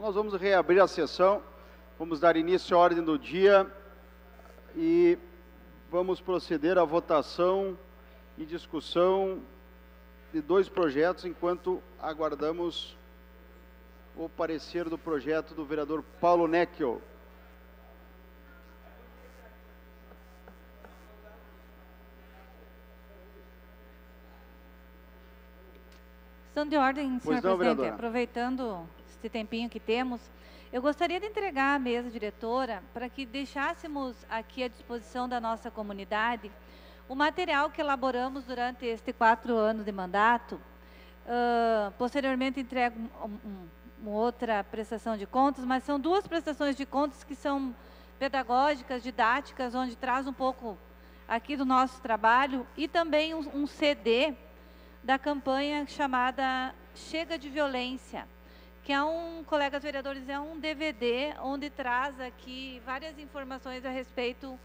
Nós vamos reabrir a sessão, vamos dar início à ordem do dia e vamos proceder à votação e discussão de dois projetos, enquanto aguardamos o parecer do projeto do vereador Paulo Neckel. Questão de ordem, senhor presidente. Vereadora. Aproveitando este tempinho que temos, eu gostaria de entregar à mesa diretora para que deixássemos aqui à disposição da nossa comunidade o material que elaboramos durante estes 4 anos de mandato. Posteriormente entrego uma outra prestação de contas, mas são 2 prestações de contas que são pedagógicas, didáticas, onde traz um pouco aqui do nosso trabalho, e também um CD da campanha chamada Chega de Violência, que colegas vereadores, é um DVD onde traz aqui várias informações a respeito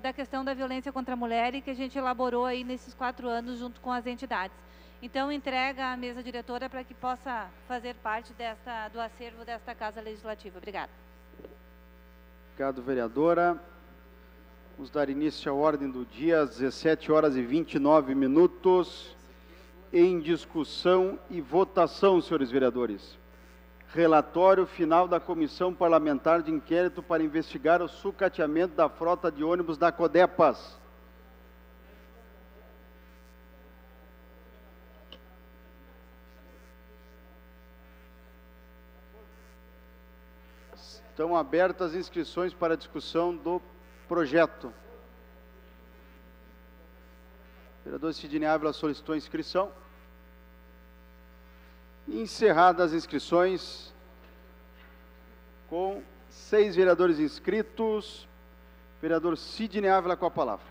da questão da violência contra a mulher e que a gente elaborou aí nesses 4 anos junto com as entidades. Então, entrega à mesa diretora para que possa fazer parte do acervo desta Casa Legislativa. Obrigada. Obrigado, vereadora. Vamos dar início à ordem do dia, às 17h29, em discussão e votação, senhores vereadores. Relatório final da Comissão Parlamentar de Inquérito para investigar o sucateamento da frota de ônibus da Codepas. Estão abertas as inscrições para a discussão do projeto. O vereador Sidney Ávila solicitou a inscrição. Encerradas as inscrições, com 6 vereadores inscritos, vereador Sidney Ávila com a palavra.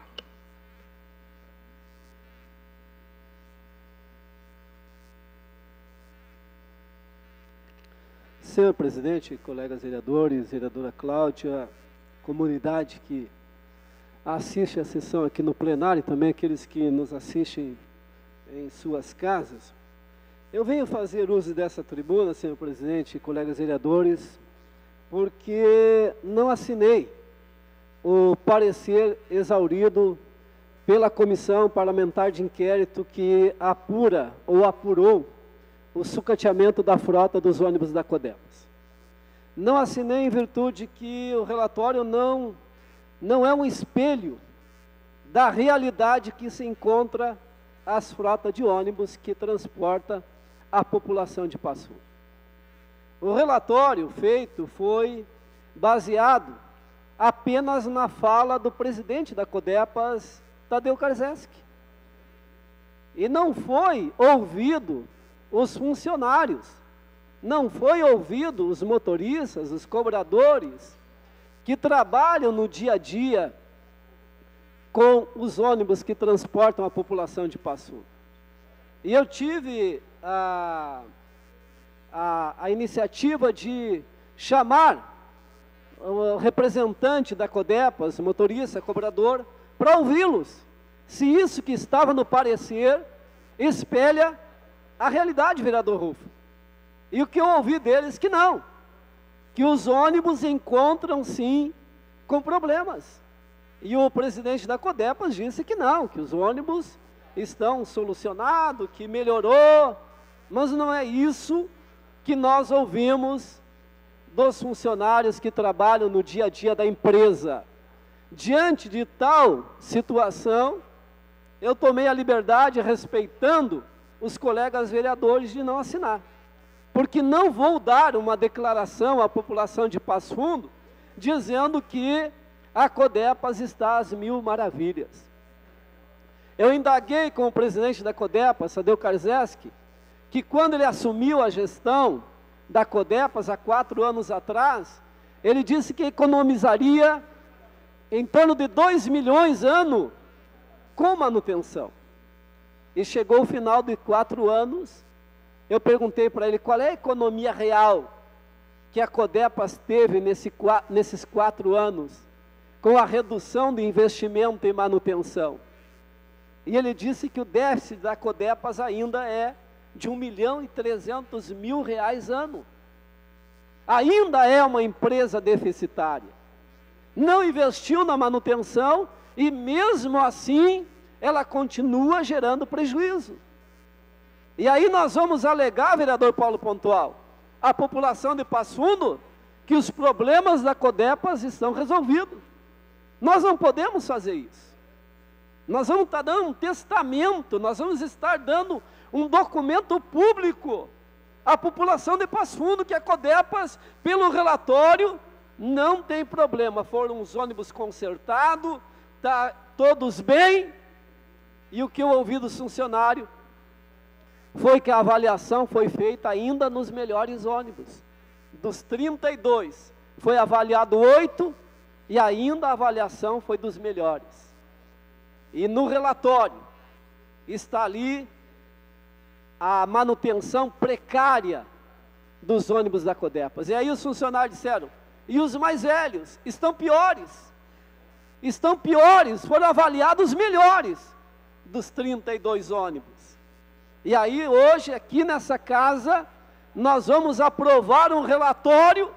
Senhor presidente, colegas vereadores, vereadora Cláudia, comunidade que assiste a sessão aqui no plenário, e também aqueles que nos assistem em suas casas, eu venho fazer uso dessa tribuna, senhor presidente, colegas vereadores, porque não assinei o parecer exaurido pela Comissão Parlamentar de Inquérito que apura ou apurou o sucateamento da frota dos ônibus da Codepas. Não assinei em virtude que o relatório não é um espelho da realidade que se encontra as frotas de ônibus que transporta a população de Passo Fundo. O relatório feito foi baseado apenas na fala do presidente da Codepas, Tadeu Karzeski. E não foi ouvido os funcionários, não foi ouvido os motoristas, os cobradores, que trabalham no dia a dia com os ônibus que transportam a população de Passo Fundo. E eu tive a iniciativa de chamar o representante da Codepas, motorista, cobrador, para ouvi-los, se isso que estava no parecer espelha a realidade, vereador Rufo. E o que eu ouvi deles que não, que os ônibus encontram sim com problemas. E o presidente da Codepas disse que não, que os ônibus estão solucionados, que melhorou, mas não é isso que nós ouvimos dos funcionários que trabalham no dia a dia da empresa. Diante de tal situação, eu tomei a liberdade, respeitando os colegas vereadores, de não assinar. Porque não vou dar uma declaração à população de Passo Fundo dizendo que a Codepas está às mil maravilhas. Eu indaguei com o presidente da Codepas, Tadeu Karzeski, que quando ele assumiu a gestão da Codepas há 4 anos atrás, ele disse que economizaria em torno de 2 milhões ano com manutenção. E chegou o final de 4 anos, eu perguntei para ele qual é a economia real que a Codepas teve nesses 4 anos, com a redução do investimento em manutenção. E ele disse que o déficit da Codepas ainda é de R$ 1.300.000 ano. ainda é uma empresa deficitária. Não investiu na manutenção e, mesmo assim, ela continua gerando prejuízo. E aí nós vamos alegar, vereador Paulo Pontual, a população de Passo Fundo, que os problemas da Codepas estão resolvidos. Nós não podemos fazer isso. Nós vamos estar dando um testamento, nós vamos estar dando um documento público à população de Passo Fundo, que a Codepas, pelo relatório, não tem problema. Foram os ônibus consertados, tá todos bem, e o que eu ouvi dos funcionários foi que a avaliação foi feita ainda nos melhores ônibus. Dos 32, foi avaliado 8, e ainda a avaliação foi dos melhores. E no relatório está ali a manutenção precária dos ônibus da Codepas. E aí os funcionários disseram, e os mais velhos estão piores. Estão piores, foram avaliados os melhores dos 32 ônibus. E aí hoje aqui nessa casa nós vamos aprovar um relatório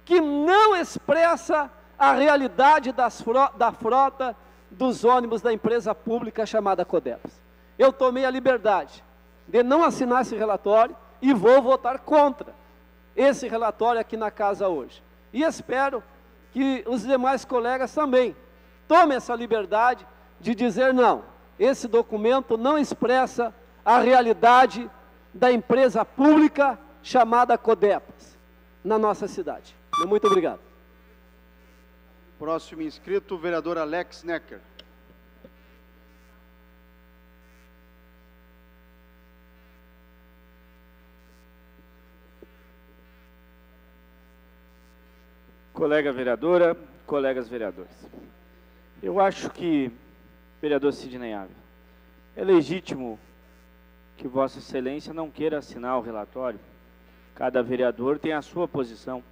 que não expressa a realidade da frota dos ônibus da empresa pública chamada Codepas. Eu tomei a liberdade de não assinar esse relatório e vou votar contra esse relatório aqui na casa hoje. E espero que os demais colegas também tomem essa liberdade de dizer não, esse documento não expressa a realidade da empresa pública chamada Codepas na nossa cidade. Muito obrigado. Próximo inscrito, o vereador Alex Necker. Colega vereadora, colegas vereadores, eu acho que, vereador Sidney Ávila, é legítimo que Vossa Excelência não queira assinar o relatório. Cada vereador tem a sua posição.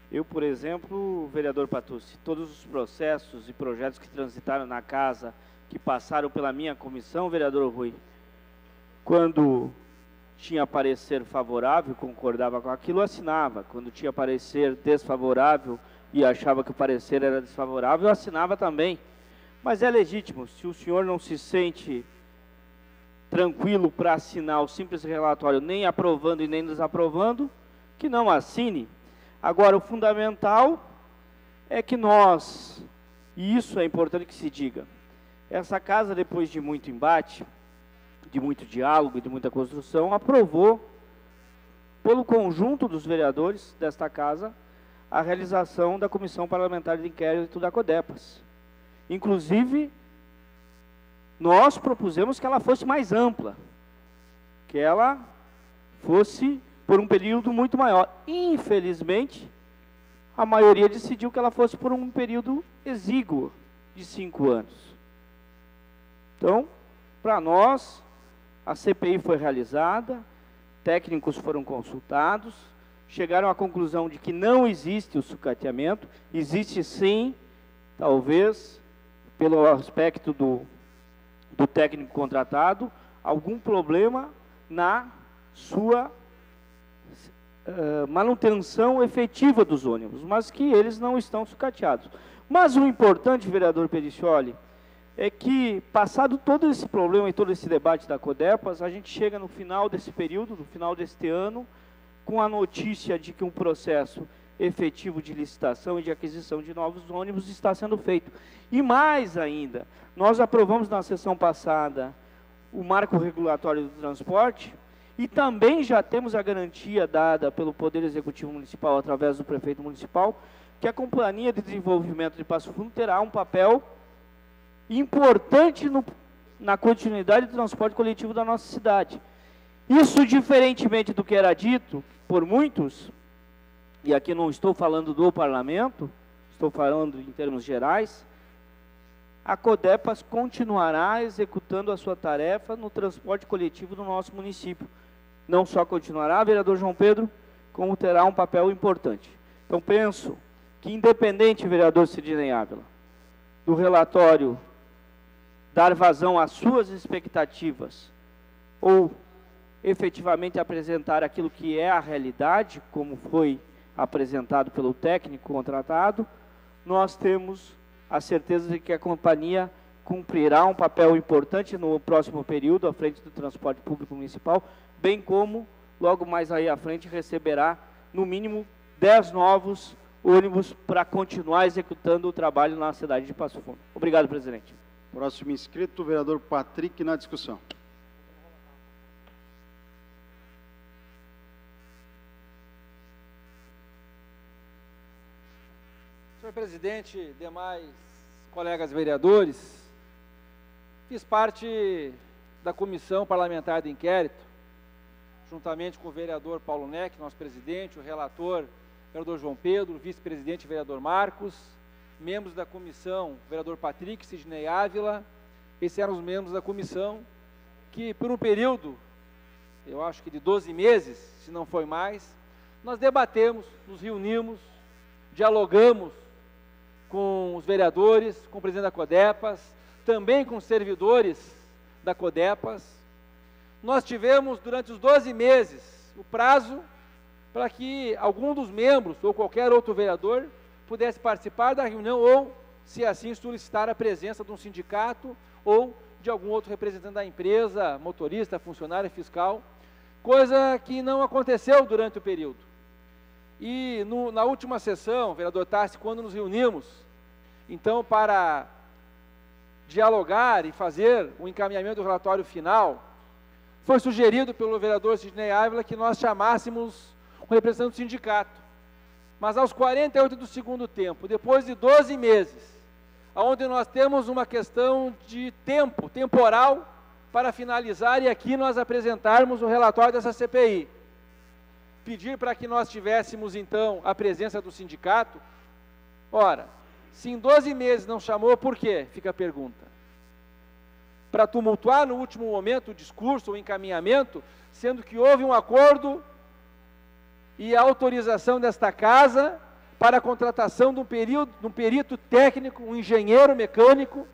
Eu, por exemplo, vereador Patucci, todos os processos e projetos que transitaram na casa, que passaram pela minha comissão, vereador Rui, quando tinha parecer favorável, concordava com aquilo, assinava. Quando tinha parecer desfavorável e achava que o parecer era desfavorável, assinava também. Mas é legítimo, se o senhor não se sente tranquilo para assinar o simples relatório, nem aprovando e nem desaprovando, que não assine. Agora, o fundamental é que nós, e isso é importante que se diga, essa casa, depois de muito embate, de muito diálogo e de muita construção, aprovou, pelo conjunto dos vereadores desta casa, a realização da Comissão Parlamentar de Inquérito da Codepas. Inclusive, nós propusemos que ela fosse mais ampla, que ela fosse por um período muito maior. Infelizmente, a maioria decidiu que ela fosse por um período exíguo de 5 anos. Então, para nós, a CPI foi realizada, técnicos foram consultados, chegaram à conclusão de que não existe o sucateamento, existe sim, talvez, pelo aspecto do técnico contratado, algum problema na sua manutenção efetiva dos ônibus, mas que eles não estão sucateados. Mas o importante, vereador Pericioli, é que, passado todo esse problema e todo esse debate da Codepas, a gente chega no final desse período, no final deste ano, com a notícia de que um processo efetivo de licitação e de aquisição de novos ônibus está sendo feito. E mais ainda, nós aprovamos na sessão passada o marco regulatório do transporte e também já temos a garantia dada pelo Poder Executivo Municipal, através do Prefeito Municipal, que a Companhia de Desenvolvimento de Passo Fundo terá um papel importante na continuidade do transporte coletivo da nossa cidade. Isso, diferentemente do que era dito por muitos, e aqui não estou falando do parlamento, estou falando em termos gerais, a Codepas continuará executando a sua tarefa no transporte coletivo do nosso município. Não só continuará, vereador João Pedro, como terá um papel importante. Então, penso que, independente, vereador Sidney Ávila, do relatório dar vazão às suas expectativas, ou efetivamente apresentar aquilo que é a realidade, como foi apresentado pelo técnico contratado, nós temos a certeza de que a companhia cumprirá um papel importante no próximo período à frente do transporte público municipal, bem como, logo mais aí à frente, receberá, no mínimo, 10 novos ônibus para continuar executando o trabalho na cidade de Passo Fundo. Obrigado, presidente. Próximo inscrito, o vereador Patrick, na discussão. Senhor presidente, demais colegas vereadores, fiz parte da comissão parlamentar de inquérito, juntamente com o vereador Paulo Neck, nosso presidente, o relator, vereador João Pedro, o vice-presidente, vereador Marcos, membros da comissão, vereador Patrick, Sidney Ávila. Esses eram os membros da comissão que, por um período, eu acho que de 12 meses, se não foi mais, nós debatemos, nos reunimos, dialogamos com os vereadores, com o presidente da CODEPAS, também com os servidores da CODEPAS. Nós tivemos, durante os 12 meses, o prazo para que algum dos membros, ou qualquer outro vereador, pudesse participar da reunião, ou, se assim, solicitar a presença de um sindicato, ou de algum outro representante da empresa, motorista, funcionário, fiscal, coisa que não aconteceu durante o período. E na última sessão, vereador Tassi, quando nos reunimos, então, para dialogar e fazer o encaminhamento do relatório final, foi sugerido pelo vereador Sidney Ávila que nós chamássemos um representante do sindicato. Mas aos 48 do segundo tempo, depois de 12 meses, onde nós temos uma questão de tempo, temporal, para finalizar e aqui nós apresentarmos o relatório dessa CPI, pedir para que nós tivéssemos, então, a presença do sindicato. Ora, se em 12 meses não chamou, por quê? Fica a pergunta. Para tumultuar no último momento o discurso, o encaminhamento, sendo que houve um acordo e a autorização desta casa para a contratação de um perito técnico, um engenheiro mecânico,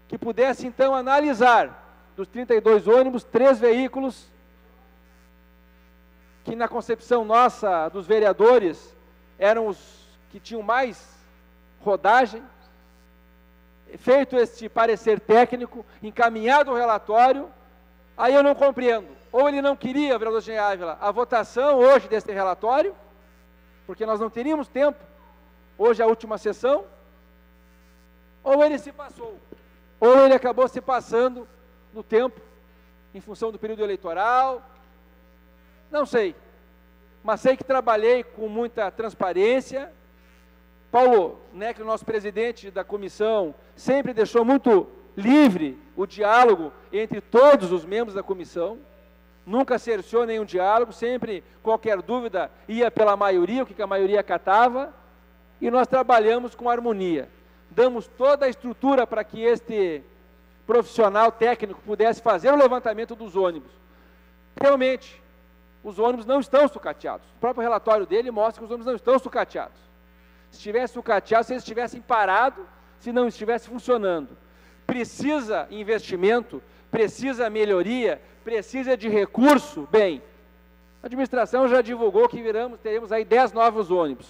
que pudesse, então, analisar dos 32 ônibus, 3 veículos, que na concepção nossa, dos vereadores, eram os que tinham mais rodagem, feito este parecer técnico, encaminhado o relatório. Aí eu não compreendo, ou ele não queria, vereador Sidney Ávila, a votação hoje deste relatório, porque nós não teríamos tempo, hoje é a última sessão, ou ele se passou, ou ele acabou se passando no tempo, em função do período eleitoral, não sei, mas sei que trabalhei com muita transparência. Paulo Neck, nosso presidente da comissão, sempre deixou muito livre o diálogo entre todos os membros da comissão, nunca cerceou nenhum diálogo, sempre qualquer dúvida ia pela maioria, o que a maioria acatava, e nós trabalhamos com harmonia. Damos toda a estrutura para que este profissional técnico pudesse fazer o levantamento dos ônibus. Realmente, os ônibus não estão sucateados. O próprio relatório dele mostra que os ônibus não estão sucateados. Se estivesse sucateado, se eles estivessem parados, se não estivesse funcionando. Precisa investimento, precisa melhoria, precisa de recurso. Bem, a administração já divulgou que teremos aí 10 novos ônibus.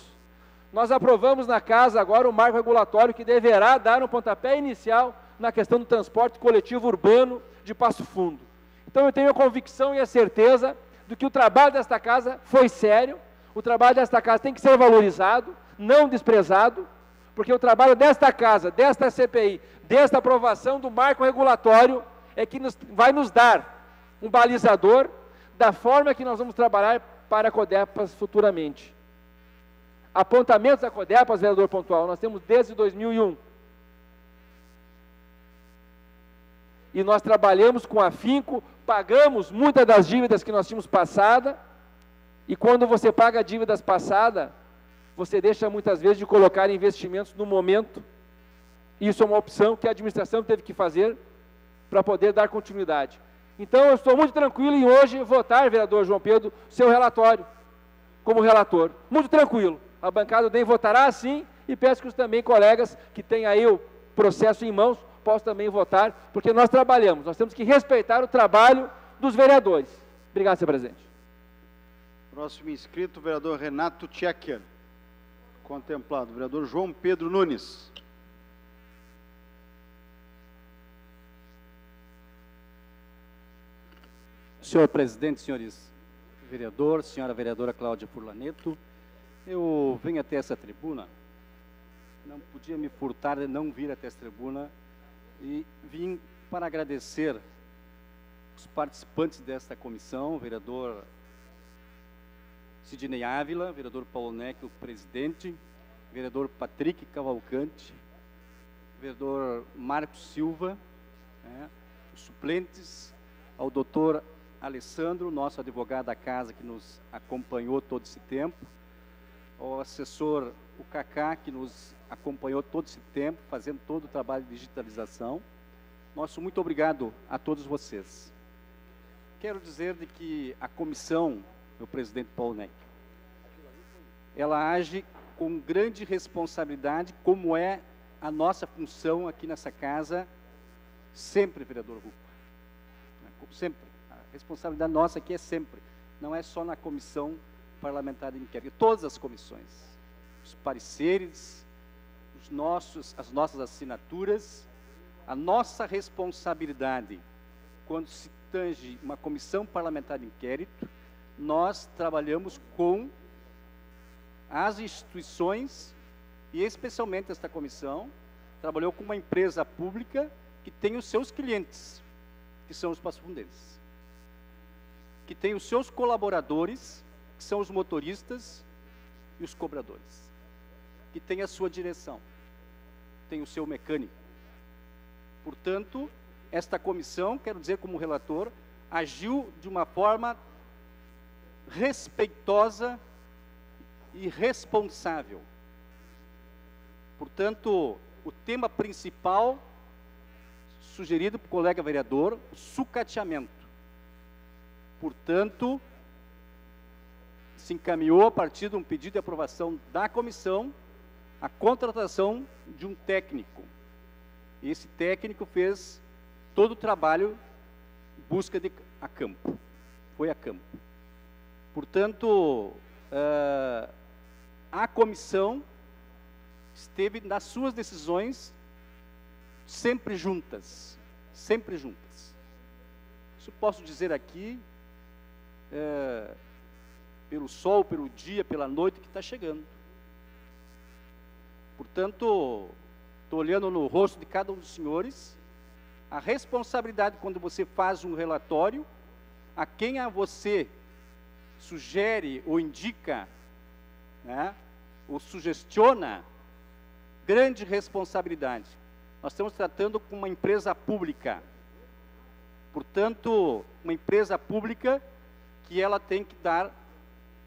Nós aprovamos na casa agora o marco regulatório que deverá dar um pontapé inicial na questão do transporte coletivo urbano de Passo Fundo. Então eu tenho a convicção e a certeza de que o trabalho desta casa foi sério, o trabalho desta casa tem que ser valorizado, não desprezado, porque o trabalho desta casa, desta CPI, desta aprovação do marco regulatório é que vai nos dar um balizador da forma que nós vamos trabalhar para a CODEPAS futuramente. Apontamentos da CODEPAS, vereador Pontual, nós temos desde 2001. E nós trabalhamos com afinco, pagamos muitas das dívidas que nós tínhamos passada, e quando você paga dívidas passadas, você deixa muitas vezes de colocar investimentos no momento. Isso é uma opção que a administração teve que fazer para poder dar continuidade. Então, eu estou muito tranquilo em hoje votar, vereador João Pedro, seu relatório, como relator. Muito tranquilo. A bancada DEM votará assim, e peço que os também colegas que têm aí o processo em mãos possam também votar, porque nós trabalhamos, nós temos que respeitar o trabalho dos vereadores. Obrigado, senhor presidente. Próximo inscrito, o vereador Renato Tchecker. Contemplado. Vereador João Pedro Nunes. Senhor presidente, senhores vereadores, senhora vereadora Cláudia Furlaneto, eu venho até essa tribuna, não podia me furtar de não vir até essa tribuna e vim para agradecer os participantes desta comissão, vereador Sidney Ávila, vereador Paulo Neck, o presidente, vereador Patrick Cavalcante, vereador Marcos Silva, os suplentes, ao doutor Alessandro, nosso advogado da casa, que nos acompanhou todo esse tempo, ao assessor, o Cacá, que nos acompanhou todo esse tempo, fazendo todo o trabalho de digitalização. Nosso muito obrigado a todos vocês. Quero dizer de que a comissão, meu presidente Paulo Neck, ela age com grande responsabilidade, como é a nossa função aqui nessa casa, sempre, vereador Rupa. Sempre. A responsabilidade nossa aqui é sempre. Não é só na comissão parlamentar de inquérito. Todas as comissões. Os pareceres, as nossas assinaturas, a nossa responsabilidade. Quando se tange uma comissão parlamentar de inquérito, nós trabalhamos com as instituições, e especialmente esta comissão, trabalhou com uma empresa pública que tem os seus clientes, que são os passo-fundeiros, que tem os seus colaboradores, que são os motoristas e os cobradores, que tem a sua direção, tem o seu mecânico. Portanto, esta comissão, quero dizer como relator, agiu de uma forma respeitosa e responsável. Portanto, o tema principal sugerido pelo colega vereador, o sucateamento. Portanto, se encaminhou a partir de um pedido de aprovação da comissão a contratação de um técnico. E esse técnico fez todo o trabalho em busca de a campo. Foi a campo. Portanto, a comissão esteve nas suas decisões sempre juntas, sempre juntas. Isso posso dizer aqui, pelo sol, pelo dia, pela noite que está chegando. Portanto, estou olhando no rosto de cada um dos senhores, a responsabilidade quando você faz um relatório, a quem você sugere ou indica, né, ou sugestiona, grande responsabilidade. Nós estamos tratando com uma empresa pública. Portanto, uma empresa pública que ela tem que dar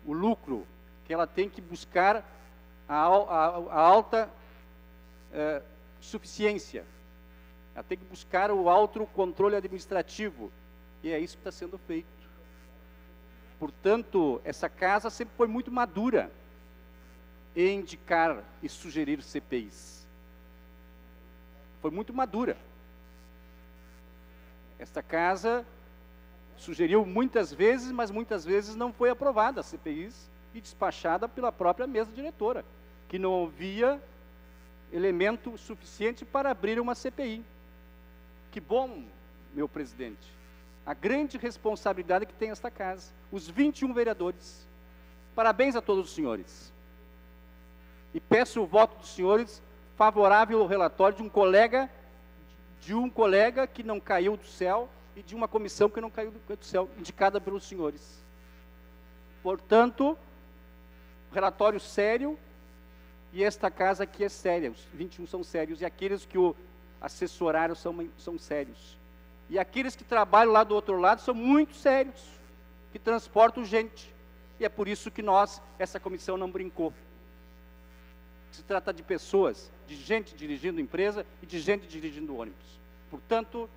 o lucro, que ela tem que buscar a alta suficiência. Ela tem que buscar o alto controle administrativo. E é isso que está sendo feito. Portanto, essa casa sempre foi muito madura em indicar e sugerir CPIs. Foi muito madura. Esta casa sugeriu muitas vezes, mas muitas vezes não foi aprovada a CPIs e despachada pela própria mesa diretora, que não havia elemento suficiente para abrir uma CPI. Que bom, meu presidente, a grande responsabilidade que tem esta casa, os 21 vereadores. Parabéns a todos os senhores. E peço o voto dos senhores favorável ao relatório de um colega que não caiu do céu e de uma comissão que não caiu do céu, indicada pelos senhores. Portanto, relatório sério, e esta casa aqui é séria, os 21 são sérios, e aqueles que o assessoraram são sérios. E aqueles que trabalham lá do outro lado são muito sérios, que transportam gente. E é por isso que essa comissão não brincou. Se trata de pessoas, de gente dirigindo empresa e de gente dirigindo ônibus. Portanto,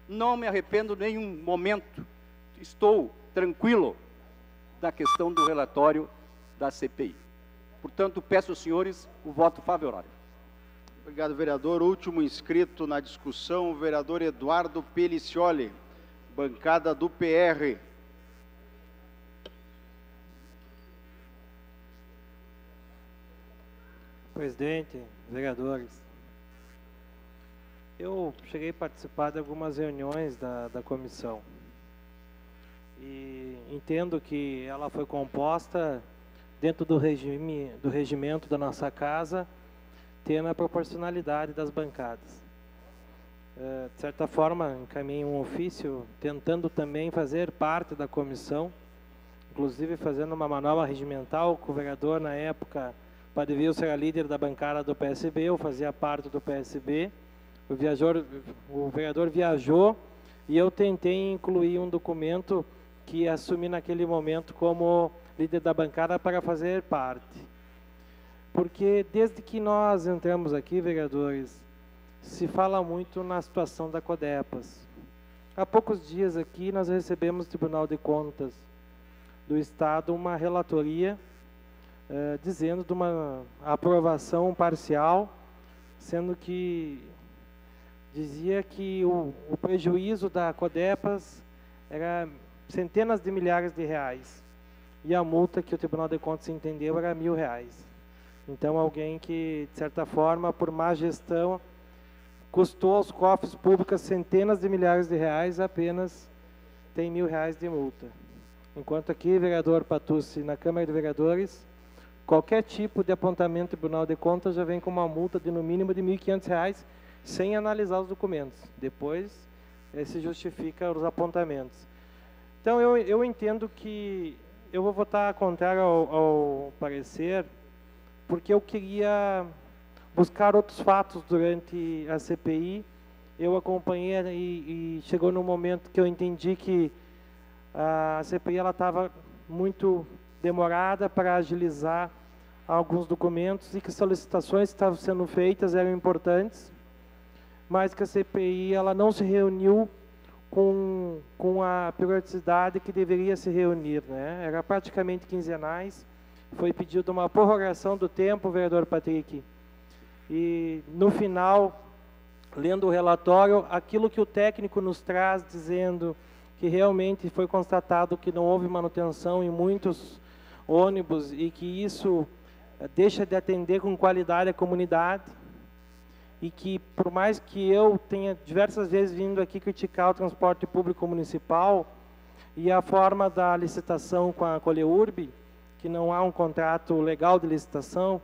não me arrependo em nenhum momento. Estou tranquilo da questão do relatório da CPI. Portanto, peço aos senhores o voto favorável. Obrigado, vereador. Último inscrito na discussão, o vereador Eduardo Pelicioli, bancada do PR. Presidente, vereadores, eu cheguei a participar de algumas reuniões da comissão e entendo que ela foi composta dentro do regimento da nossa casa, tendo a proporcionalidade das bancadas. De certa forma, encaminhei um ofício tentando também fazer parte da comissão, inclusive fazendo uma manobra regimental, com o vereador na época, Padre Wilson era líder da bancada do PSB, eu fazia parte do PSB, o vereador viajou e eu tentei incluir um documento que assumi naquele momento como líder da bancada para fazer parte. Porque desde que nós entramos aqui, vereadores, se fala muito na situação da Codepas. Há poucos dias aqui nós recebemos do Tribunal de Contas do Estado uma relatoria dizendo de uma aprovação parcial, sendo que dizia que o prejuízo da Codepas era centenas de milhares de reais e a multa que o Tribunal de Contas entendeu era R$1.000. Então alguém que, de certa forma, por má gestão, custou aos cofres públicos centenas de milhares de reais, apenas tem R$1.000 de multa. Enquanto aqui, vereador Patucci, na Câmara de Vereadores, qualquer tipo de apontamento do Tribunal de Contas já vem com uma multa de no mínimo de R$1.500, sem analisar os documentos. Depois se justifica os apontamentos. Então eu entendo que eu vou votar contrário ao parecer, porque eu queria buscar outros fatos durante a CPI. Eu acompanhei e chegou no momento que eu entendi que a CPI estava muito demorada para agilizar alguns documentos e que solicitações que estavam sendo feitas eram importantes, mas que a CPI ela não se reuniu com a periodicidade que deveria se reunir, né? Era praticamente quinzenais, foi pedido uma prorrogação do tempo, vereador Patrick, e no final, lendo o relatório, aquilo que o técnico nos traz, dizendo que realmente foi constatado que não houve manutenção em muitos ônibus e que isso deixa de atender com qualidade a comunidade, e que por mais que eu tenha diversas vezes vindo aqui criticar o transporte público municipal e a forma da licitação com a Coleurb, que não há um contrato legal de licitação,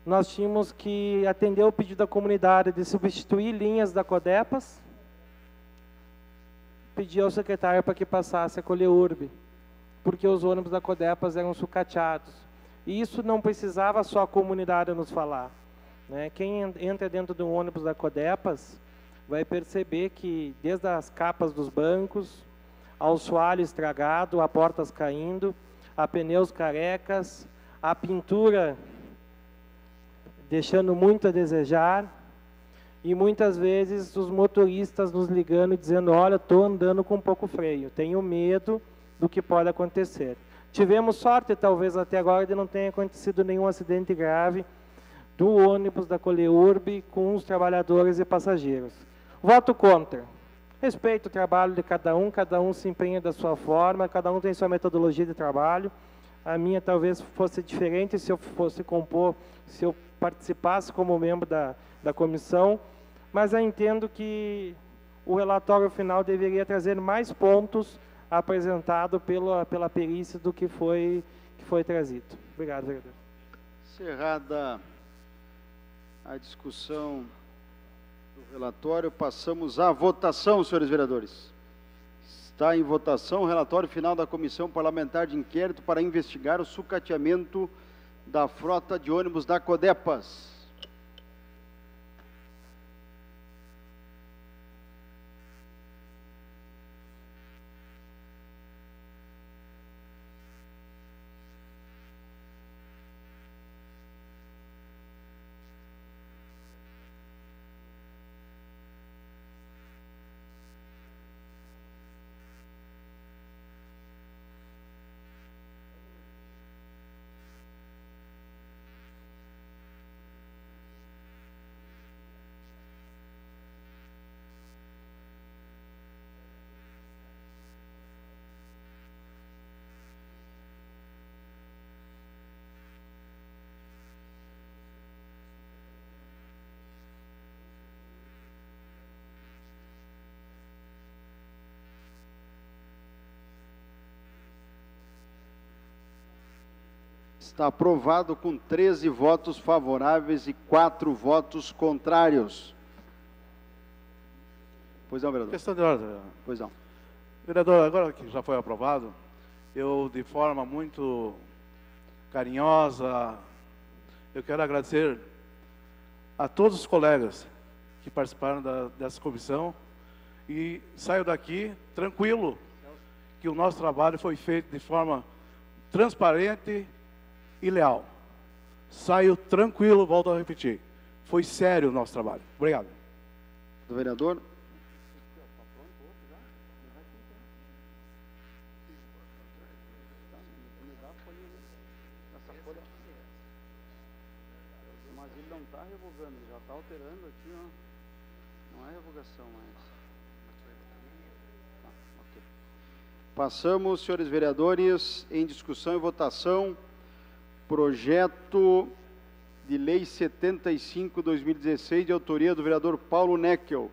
nós tínhamos que atender o pedido da comunidade de substituir linhas da Codepas, pedir ao secretário para que passasse a Coleurb, porque os ônibus da Codepas eram sucateados. E isso não precisava só a comunidade nos falar, né? Quem entra dentro de um ônibus da Codepas vai perceber que desde as capas dos bancos, ao soalho estragado, a portas caindo, a pneus carecas, a pintura deixando muito a desejar, e muitas vezes os motoristas nos ligando e dizendo: olha, estou andando com pouco freio, tenho medo do que pode acontecer. Tivemos sorte, talvez até agora, de não tenha acontecido nenhum acidente grave do ônibus da Coleurb com os trabalhadores e passageiros. Voto contra. Respeito o trabalho de cada um se empenha da sua forma, cada um tem sua metodologia de trabalho. A minha talvez fosse diferente se eu fosse compor, se eu participasse como membro da comissão, mas eu entendo que o relatório final deveria trazer mais pontos apresentado pela perícia do que foi trazido. Obrigado, vereador. Encerrada a discussão do relatório, passamos à votação, senhores vereadores. Está em votação o relatório final da Comissão Parlamentar de Inquérito para investigar o sucateamento da frota de ônibus da Codepas. Está aprovado com 13 votos favoráveis e 4 votos contrários. Pois não, vereador. Questão de ordem. Pois não. Vereador, agora que já foi aprovado, eu, de forma muito carinhosa, eu quero agradecer a todos os colegas que participaram dessa comissão e saio daqui tranquilo que o nosso trabalho foi feito de forma transparente e leal. Saio tranquilo, volto a repetir. Foi sério o nosso trabalho. Obrigado. Do vereador. Mas ele não está revogando, ele já está alterando aqui, ó. Não é revogação mais. Okay. Passamos, senhores vereadores, em discussão e votação, projeto de lei 75/2016, de autoria do vereador Paulo Neckel,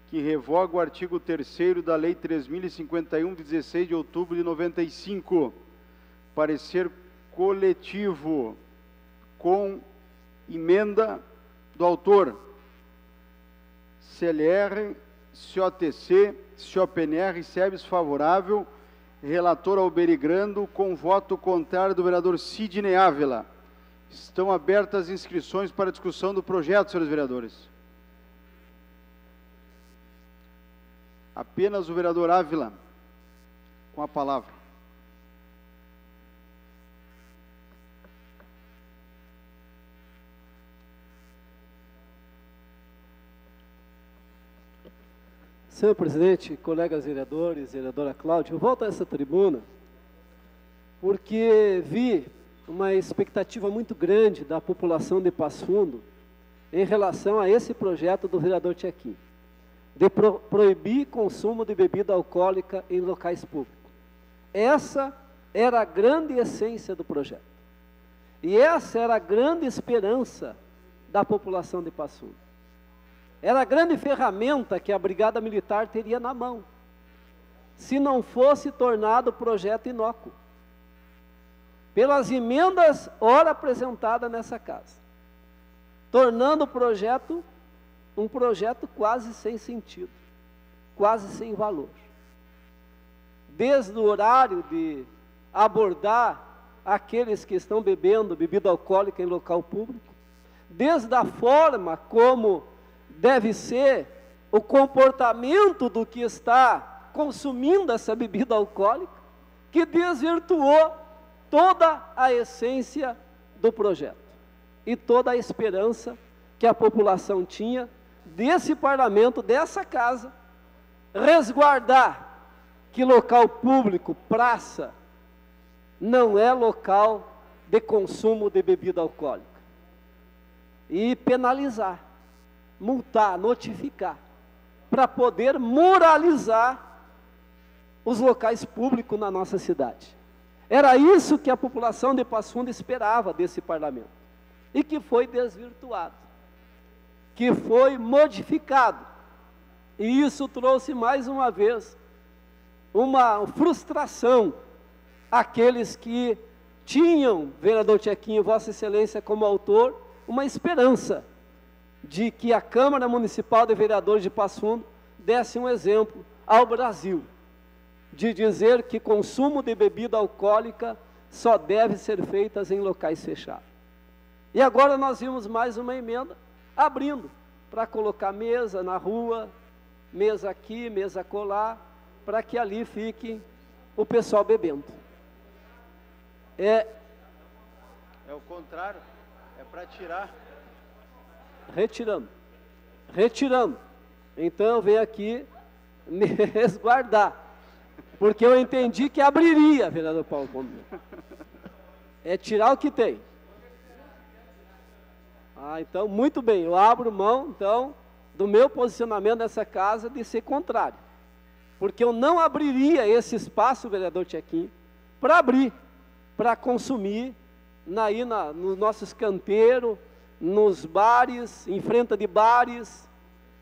que revoga o artigo 3º da lei 3051, de 16 de outubro de 95. Parecer coletivo, com emenda do autor. CLR, COTC, COPNR, SEBS favorável, relator Alberi Grando, com voto contrário do vereador Sidney Ávila. Estão abertas as inscrições para a discussão do projeto, senhores vereadores. Apenas o vereador Ávila, com a palavra. Senhor presidente, colegas vereadores, vereadora Cláudia, eu volto a essa tribuna porque vi uma expectativa muito grande da população de Passo Fundo em relação a esse projeto do vereador Tchequim, de proibir consumo de bebida alcoólica em locais públicos. Essa era a grande essência do projeto. E essa era a grande esperança da população de Passo Fundo. Era a grande ferramenta que a Brigada Militar teria na mão, se não fosse tornado o projeto inócuo, pelas emendas ora apresentadas nessa casa, tornando o projeto um projeto quase sem sentido, quase sem valor. Desde o horário de abordar aqueles que estão bebendo bebida alcoólica em local público, desde a forma como deve ser o comportamento do que está consumindo essa bebida alcoólica, que desvirtuou toda a essência do projeto e toda a esperança que a população tinha desse parlamento, dessa casa, resguardar que local público, praça, não é local de consumo de bebida alcoólica, e penalizar, multar, notificar, para poder moralizar os locais públicos na nossa cidade. Era isso que a população de Passo Fundo esperava desse parlamento, e que foi desvirtuado, que foi modificado, e isso trouxe mais uma vez uma frustração àqueles que tinham, vereador Tchequinho, Vossa Excelência como autor, uma esperança de que a Câmara Municipal de Vereadores de Passo Fundo desse um exemplo ao Brasil, de dizer que consumo de bebida alcoólica só deve ser feito em locais fechados. E agora nós vimos mais uma emenda, abrindo, para colocar mesa na rua, mesa aqui, mesa acolá, para que ali fique o pessoal bebendo. É o contrário, é para tirar. Retirando. Então eu venho aqui me resguardar, porque eu entendi que abriria, vereador Paulo Pombo. É tirar o que tem. Então, muito bem, eu abro mão, então, do meu posicionamento nessa casa de ser contrário, porque eu não abriria esse espaço, vereador Tchequim, para abrir, para consumir, nos nossos canteiros, nos bares, em frente de bares,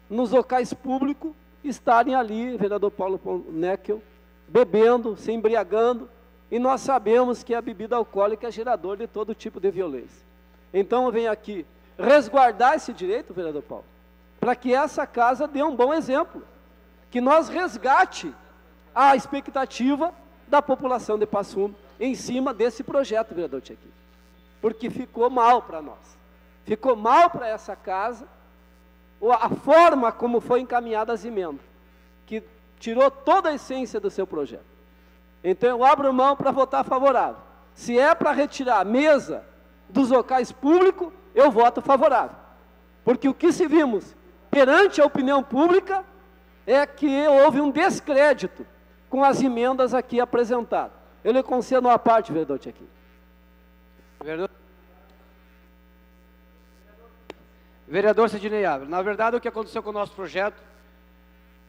nos locais públicos, estarem ali, vereador Paulo Neckel, bebendo, se embriagando, e nós sabemos que a bebida alcoólica é gerador de todo tipo de violência. Então eu venho aqui resguardar esse direito, vereador Paulo, para que essa casa dê um bom exemplo, que nós resgate a expectativa da população de Passo Fundo em cima desse projeto, vereador Tchequim, porque ficou mal para nós, ficou mal para essa casa, a forma como foi encaminhada as emendas, que tirou toda a essência do seu projeto. Então eu abro mão para votar favorável. Se é para retirar a mesa dos locais públicos, eu voto favorável, porque o que se vimos perante a opinião pública é que houve um descrédito com as emendas aqui apresentadas. Eu lhe concedo uma parte, vereador Tchequim. Vereador Sidnei Ávila, na verdade o que aconteceu com o nosso projeto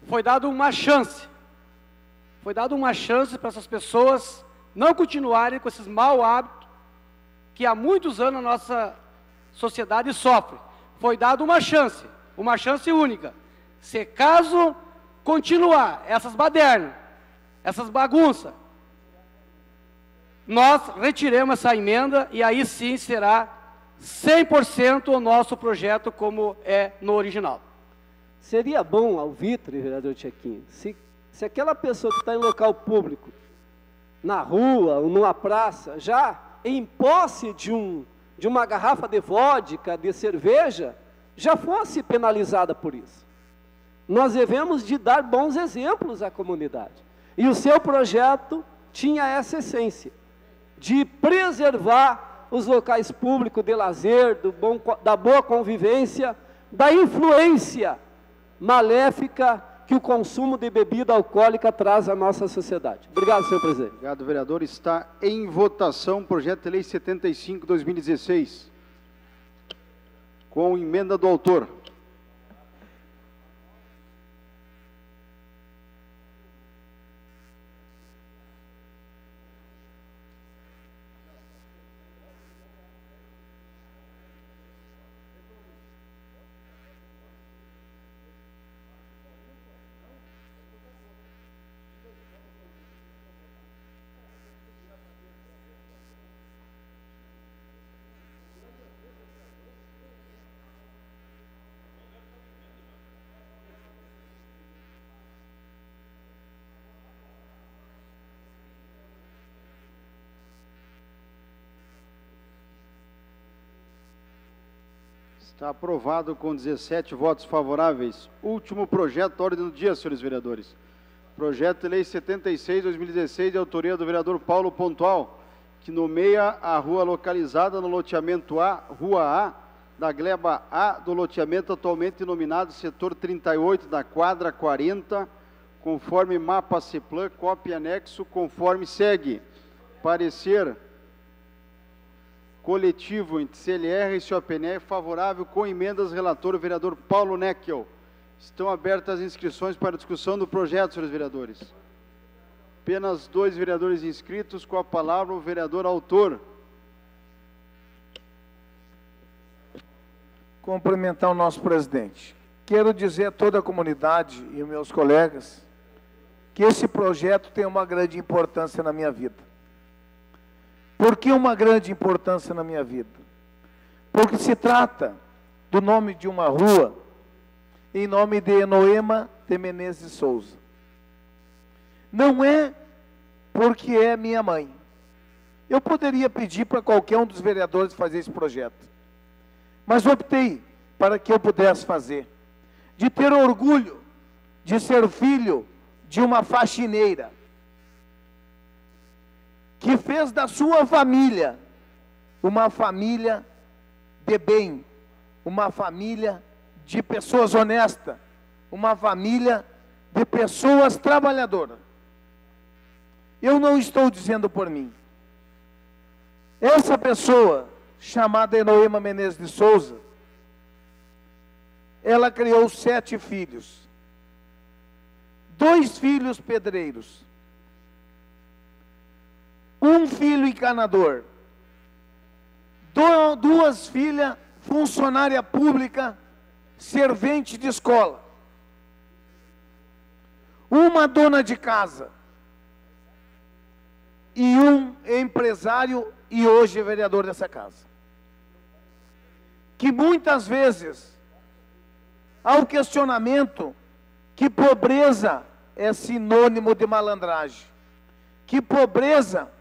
foi dado uma chance. Foi dado uma chance para essas pessoas não continuarem com esses maus hábitos que há muitos anos a nossa sociedade sofre. Foi dado uma chance única. Se caso continuar essas badernas, essas bagunças, nós retiremos essa emenda e aí sim será 100% o nosso projeto como é no original. Seria bom ao Vitre, vereador Tchequim, se aquela pessoa que está em local público, na rua ou numa praça, já em posse de uma garrafa de vodka, de cerveja, já fosse penalizada por isso. Nós devemos de dar bons exemplos à comunidade. E o seu projeto tinha essa essência, de preservar os locais públicos de lazer, da boa convivência, da influência maléfica que o consumo de bebida alcoólica traz à nossa sociedade. Obrigado, senhor presidente. Obrigado, vereador. Está em votação o projeto de lei 75/2016, com emenda do autor. Está aprovado com 17 votos favoráveis. Último projeto da ordem do dia, senhores vereadores. Projeto de lei 76/2016, de autoria do vereador Paulo Pontual, que nomeia a rua localizada no loteamento A, Rua A, da gleba A, do loteamento atualmente denominado setor 38 da quadra 40, conforme mapa CEPLAN, cópia e anexo, conforme segue. Parecer coletivo entre CLR e COPNE favorável com emendas, relator o vereador Paulo Neckel. Estão abertas as inscrições para discussão do projeto, senhores vereadores. Apenas 2 vereadores inscritos, com a palavra o vereador autor. Cumprimentar o nosso presidente. Quero dizer a toda a comunidade e os meus colegas que esse projeto tem uma grande importância na minha vida. Por que uma grande importância na minha vida? Porque se trata do nome de uma rua, em nome de Noema de Menezes de Souza. Não é porque é minha mãe. Eu poderia pedir para qualquer um dos vereadores fazer esse projeto, mas optei para que eu pudesse fazer, de ter orgulho de ser filho de uma faxineira, que fez da sua família uma família de bem, uma família de pessoas honestas, uma família de pessoas trabalhadoras. Eu não estou dizendo por mim. Essa pessoa, chamada Noema Menezes de Souza, ela criou 7 filhos. 2 filhos pedreiros, 1 filho encanador, 2 filhas funcionária pública, servente de escola, 1 dona de casa, e um empresário e hoje vereador dessa casa. Que muitas vezes há o questionamento que pobreza é sinônimo de malandragem, que pobreza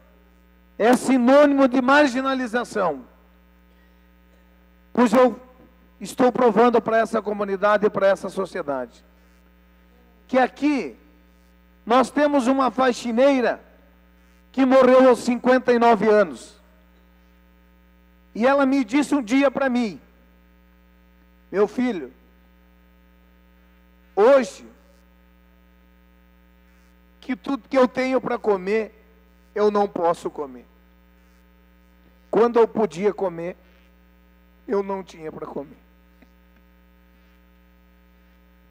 é sinônimo de marginalização. Pois eu estou provando para essa comunidade e para essa sociedade que aqui nós temos uma faxineira que morreu aos 59 anos. E ela me disse um dia para mim: meu filho, hoje, que tudo que eu tenho para comer, eu não posso comer. Quando eu podia comer, eu não tinha para comer.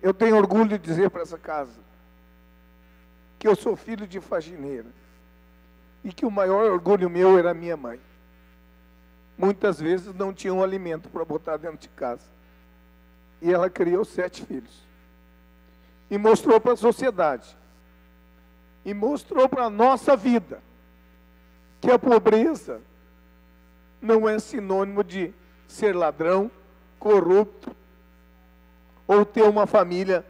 Eu tenho orgulho de dizer para essa casa que eu sou filho de faxineira e que o maior orgulho meu era a minha mãe. Muitas vezes não tinha um alimento para botar dentro de casa. E ela criou 7 filhos. E mostrou para a sociedade. E mostrou para a nossa vida que a pobreza não é sinônimo de ser ladrão, corrupto, ou ter uma família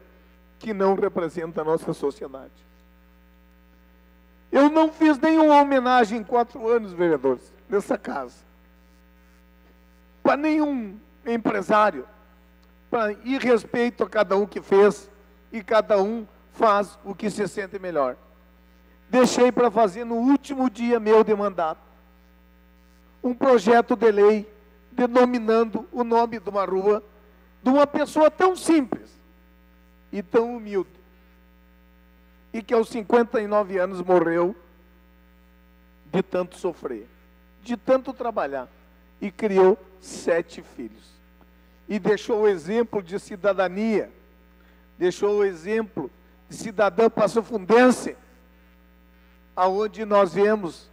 que não representa a nossa sociedade. Eu não fiz nenhuma homenagem em 4 anos, vereadores, nessa casa, para nenhum empresário, para ir respeito a cada um que fez, e cada um faz o que se sente melhor. Deixei para fazer no último dia meu de mandato um projeto de lei denominando o nome de uma rua de uma pessoa tão simples e tão humilde, e que aos 59 anos morreu de tanto sofrer, de tanto trabalhar, e criou 7 filhos. E deixou o exemplo de cidadania, deixou o exemplo de cidadã passofundense, aonde nós vemos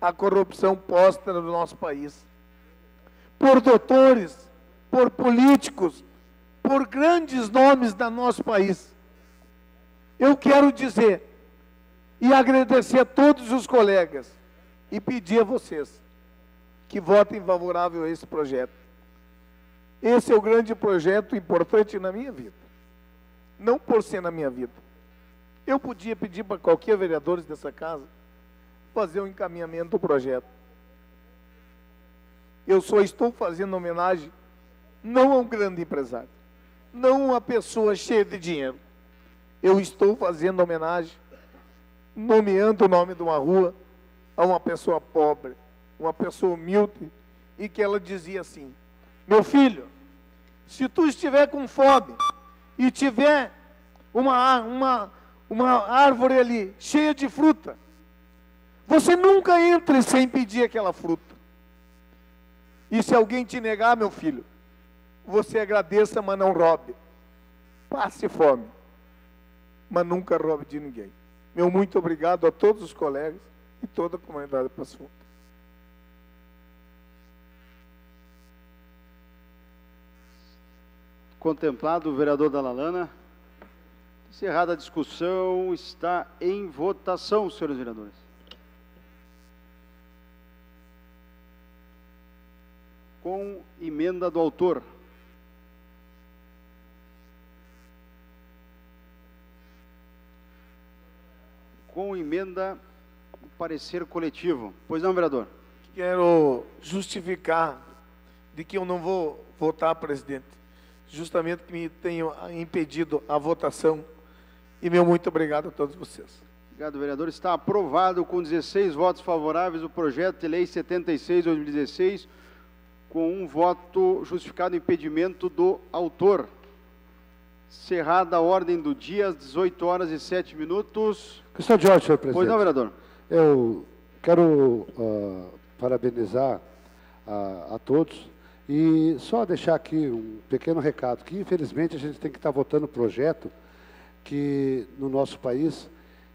a corrupção posta no nosso país. Por doutores, por políticos, por grandes nomes do nosso país. Eu quero dizer e agradecer a todos os colegas e pedir a vocês que votem favorável a esse projeto. Esse é o grande projeto importante na minha vida. Não por ser na minha vida. Eu podia pedir para qualquer vereador dessa casa fazer um encaminhamento do projeto. Eu só estou fazendo homenagem não a um grande empresário, não a uma pessoa cheia de dinheiro. Eu estou fazendo homenagem, nomeando o nome de uma rua a uma pessoa pobre, uma pessoa humilde, e que ela dizia assim: meu filho, se tu estiver com fome e tiver uma árvore ali cheia de fruta, você nunca entre sem pedir aquela fruta. E se alguém te negar, meu filho, você agradeça, mas não roube. Passe fome, mas nunca roube de ninguém. Meu muito obrigado a todos os colegas e toda a comunidade de Passo Fundo. Contemplado o vereador Dalalana. Encerrada a discussão, está em votação, senhores vereadores. Com emenda do autor. Com emenda do parecer coletivo. Pois não, vereador? Quero justificar de que eu não vou votar, presidente, justamente que me tenho impedido a votação. E meu muito obrigado a todos vocês. Obrigado, vereador. Está aprovado com 16 votos favoráveis o projeto de lei 76/2016, com um voto justificado impedimento do autor. Cerrada a ordem do dia, às 18 horas e 7 minutos. Questão de ordem, senhor presidente. Pois não, vereador? Eu quero parabenizar a todos e só deixar aqui um pequeno recado, que infelizmente a gente tem que estar votando projeto que no nosso país,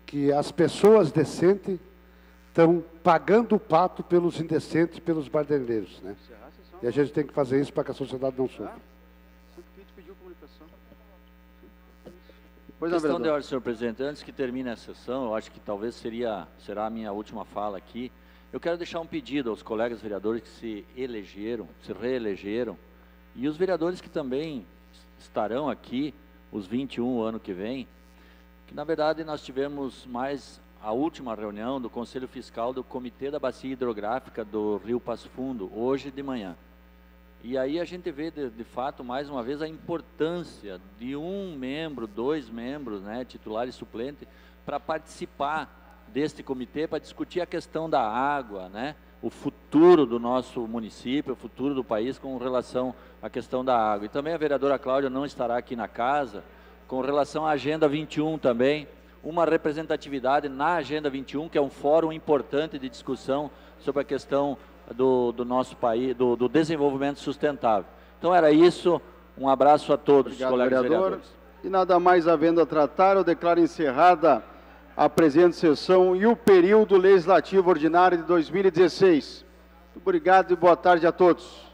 que as pessoas decentes estão pagando o pato pelos indecentes, pelos barderneiros, né? E a gente tem que fazer isso para que a sociedade não sofra. Questão de ordem, senhor presidente. Antes que termine a sessão, eu acho que talvez será a minha última fala aqui. Eu quero deixar um pedido aos colegas vereadores que se reelegeram, e os vereadores que também estarão aqui, os 21 ano que vem, que na verdade nós tivemos mais a última reunião do Conselho Fiscal do Comitê da Bacia Hidrográfica do Rio Passo Fundo, hoje de manhã. E aí a gente vê, de fato, mais uma vez, a importância de um membro, 2 membros, né, titular e suplente, para participar deste comitê, para discutir a questão da água, né, o futuro do nosso município, o futuro do país com relação à questão da água. E também a vereadora Cláudia não estará aqui na casa, com relação à Agenda 21 também, uma representatividade na Agenda 21, que é um fórum importante de discussão sobre a questão do nosso país, do desenvolvimento sustentável. Então era isso, um abraço a todos, obrigado, colegas vereador. vereadores. E nada mais havendo a tratar, eu declaro encerrada a presente sessão e o período legislativo ordinário de 2016. Muito obrigado e boa tarde a todos.